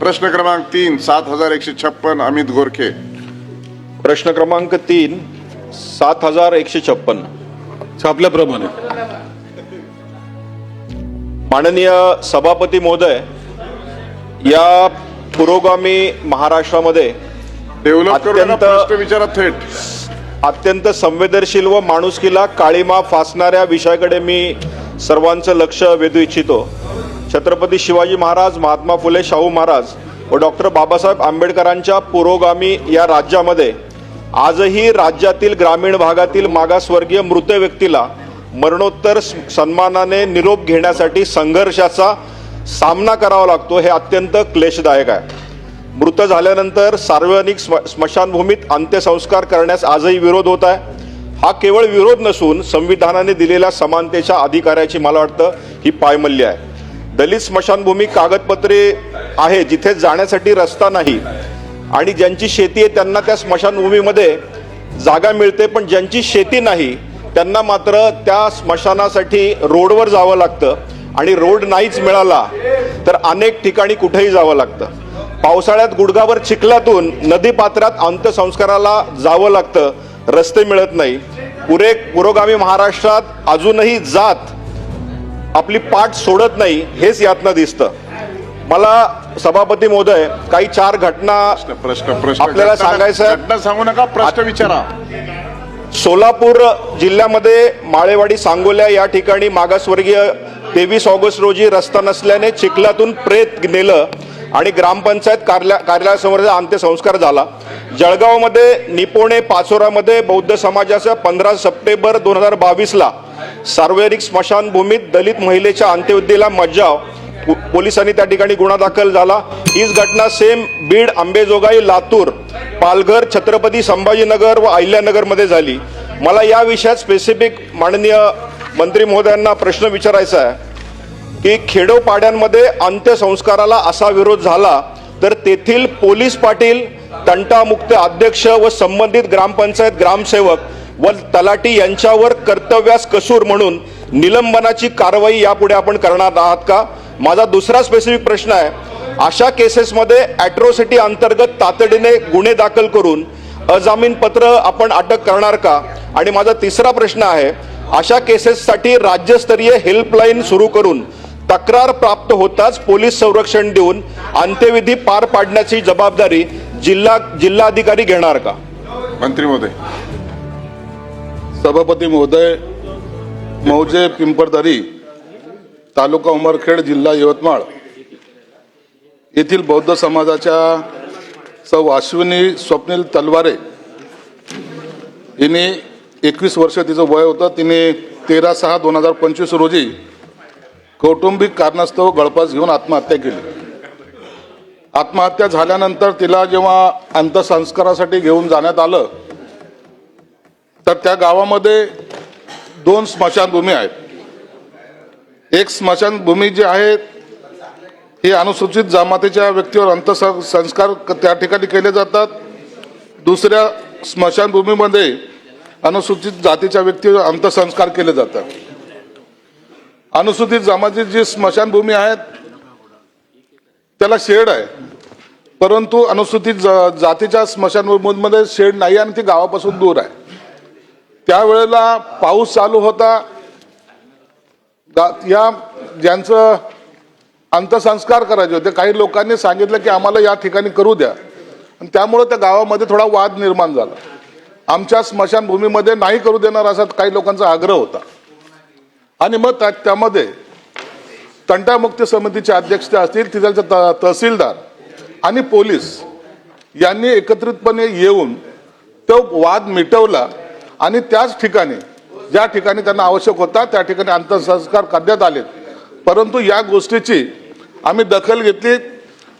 प्रश्न क्रमांक 3 7156 अमित गोरखे। प्रश्न क्रमांक 3 7156 छापल्याप्रमाणे माननीय सभापती महोदय, या पुरोगामी महाराष्ट्रामध्ये डेव्हलप करू नका, अत्यंत- प्रश्न विचारा थेट। अत्यंत संवेदनशील व माणुसकीला काळीमा फासणाऱ्या विषयाकडे मी सर्वांचं लक्ष वेधू इच्छितो। छत्रपती शिवाजी महाराज, महात्मा फुले शाहू महाराज व डॉक्टर बाबासाहेब आंबेडकरांच्या पुरोगामी या राज्यामध्ये आजही राज्यातील ग्रामीण भागातील मागासवर्गीय मृत व्यक्तीला मरणोत्तर सन्मानाने निरोप घेण्यासाठी संघर्षाचा सामना करावा लागतो। हे अत्यंत क्लेशदायक आहे। मृत झाल्यानंतर सार्वजनिक स्मशानभूमीत अंत्यसंस्कार करण्यास आजही विरोध होत आहे। हा केवळ विरोध नसून संविधानाने दिलेल्या समानतेच्या अधिकाराची मला वाटतं ही पायमल्ली आहे। दलित स्मशानभूमी कागदपत्रे आहे, जिथे जाण्यासाठी रस्ता नाही आणि ज्यांची शेती आहे त्यांना त्या स्मशानभूमीमध्ये जागा मिळते, पण ज्यांची शेती नाही त्यांना मात्र त्या स्मशानासाठी रोडवर जावं लागतं आणि रोड नाहीच मिळाला तर अनेक ठिकाणी कुठेही जावं लागतं। पावसाळ्यात गुडघाभर चिखलातून नदीपात्रात अंत्यसंस्काराला जावं लागतं, रस्ते मिळत नाही। पुरोगामी महाराष्ट्रात अजूनही जात आपली पाठ सोडत नाही, हेच यातनं दिसतं। मला सभापती महोदय काही 4 घटना आपल्याला सांगायचं आहे। घटना सांगू नका, प्रश्न विचारा। सोलापूर जिल्ह्यामध्ये माळेवाडी सांगोल्या या ठिकाणी मागासवर्गीय 23 ऑगस्ट रोजी रस्ता नसल्याने चिखलातून प्रेत नेलं आणि ग्रामपंचायत कार्यालयासमोर अंत्यसंस्कार झाला। जळगावमध्ये निपोणे पाचोरामध्ये बौद्ध समाजाच्या 15 सप्टेंबर 2022ला सार्वजनिक स्मशानभूमीत दलित महिलेच्या अंत्यविधीला मज्जाव, पोलिसांनी त्या ठिकाणी गुन्हा दाखल झाला। हीच घटना सेम बीड, अंबेजोगाई, लातूर, पालघर, छत्रपती संभाजीनगर व अहिल्यानगर मध्ये झाली। मला या विषयात स्पेसिफिक माननीय मंत्री महोदयांना प्रश्न विचारायचा आहे की खेडोपाड्यांमध्ये अंत्यसंस्काराला असा विरोध झाला तर तेथील पोलीस पाटील, तंटामुक्त अध्यक्ष व संबंधित ग्रामपंचायत ग्रामसेवक व तलाठी यांच्यावर कर्तव्यास कसूर म्हणून निलंबनाची कारवाई यापुढे आपण करणार आहात का? माझा दुसरा स्पेसिफिक प्रश्न आहे, अशा केसेसमध्ये ॲट्रॉसिटी अंतर्गत तातडीने गुन्हे दाखल करून अजामीन पत्र आपण अटक करणार का? आणि माझा तिसरा प्रश्न आहे, अशा केसेससाठी राज्यस्तरीय हेल्पलाईन सुरू करून तक्रार प्राप्त होताच पोलीस संरक्षण देऊन अंत्यविधी पार पाडण्याची जबाबदारी जिल्हाधिकारी घेणार का? मंत्री महोदय। सभापती महोदय, मौजे पिंपरदरी, तालुका उमरखेड, जिल्हा यवतमाळ येथील बौद्ध समाजाच्या सौ अश्विनी स्वप्नील तलवारे हिने 21 वर्ष तिचं वय होतं। तिने 13/6/2025 रोजी कौटुंबिक कारणास्तव गळफास घेऊन आत्महत्या केली। आत्महत्या झाल्यानंतर तिला जेव्हा अंत्यसंस्कारासाठी घेऊन जाण्यात आलं तर त्या गावामध्ये 2 स्मशानभूमी आहेत। एक स्मशानभूमी जी आहे ही अनुसूचित जमातीच्या व्यक्तीवर अंत्यसंस्कार त्या ठिकाणी केले जातात। दुसऱ्या स्मशानभूमीमध्ये अनुसूचित जातीच्या व्यक्तीवर अंत्यसंस्कार केले जातात। अनुसूचित जमातीची जी स्मशानभूमी आहेत त्याला शेड आहे, परंतु अनुसूचित जातीच्या स्मशानभूमीमध्ये शेड नाही आणि ती गावापासून दूर आहे। त्यावेळेला पाऊस चालू होता, या ज्यांचं अंत्यसंस्कार करायचे होते काही लोकांनी सांगितलं की आम्हाला या ठिकाणी करू द्या, आणि त्यामुळे त्या गावामध्ये थोडा वाद निर्माण झाला। आमच्या स्मशानभूमीमध्ये नाही करू देणार असा काही लोकांचा आग्रह होता आणि मग त्यामध्ये तंटामुक्ती समितीचे अध्यक्ष असतील, तिथलचे तहसीलदार आणि पोलीस यांनी एकत्रितपणे येऊन तो वाद मिटवला आणि त्याच ठिकाणी ज्या ठिकाणी त्यांना आवश्यक होता त्या ठिकाणी अंत्यसंस्कार करण्यात आले। परंतु या गोष्टीची आम्ही दखल घेतली।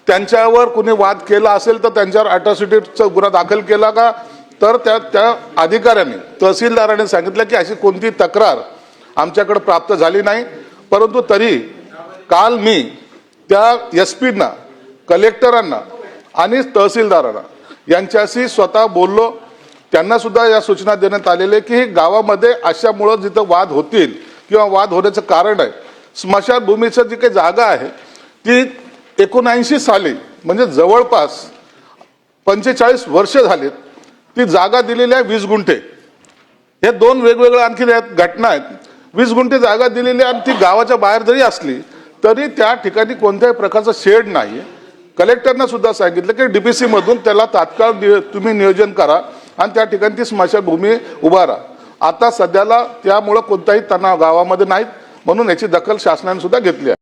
त्यांच्यावर कुणी वाद केला असेल तर त्यांच्यावर अॅट्रॉसिटीचा गुन्हा दाखल केला का? तर त्या अधिकाऱ्यांनी, तहसीलदारांनी सांगितलं की अशी कोणती तक्रार आमच्याकडे प्राप्त झाली नाही। परंतु तरी काल मी त्या एसपींना, कलेक्टरांना आणि तहसीलदारांना यांच्याशी स्वतः बोललो। त्यांना सुद्धा या सूचना देण्यात आलेल्या की गावामध्ये अशामुळं जिथं वाद होतील किंवा वाद होण्याचं कारण आहे, स्मशानभूमीचं जी काही जागा आहे ती 1979 साली म्हणजे जवळपास 45 वर्ष झालीत ती जागा दिलेली आहे 20 गुंठे. हे दोन वेगवेगळ्या आणखी घटना आहेत. 20 गुंठे जागा दिलेली आहे आणि ती गावाच्या बाहेर जरी असली तरी त्या ठिकाणी कोणत्याही प्रकारचं शेड नाही. कलेक्टरनं सुद्धा सांगितलं की डीपीसी मधून त्याला तात्काळ तुम्ही नियोजन करा आणि त्या ठिकाणी ती स्मशानभूमी उभारा. आता सध्याला त्यामुळं कोणताही तणाव गावामध्ये नाहीत म्हणून याची दखल शासनाने सुद्धा घेतली आहे.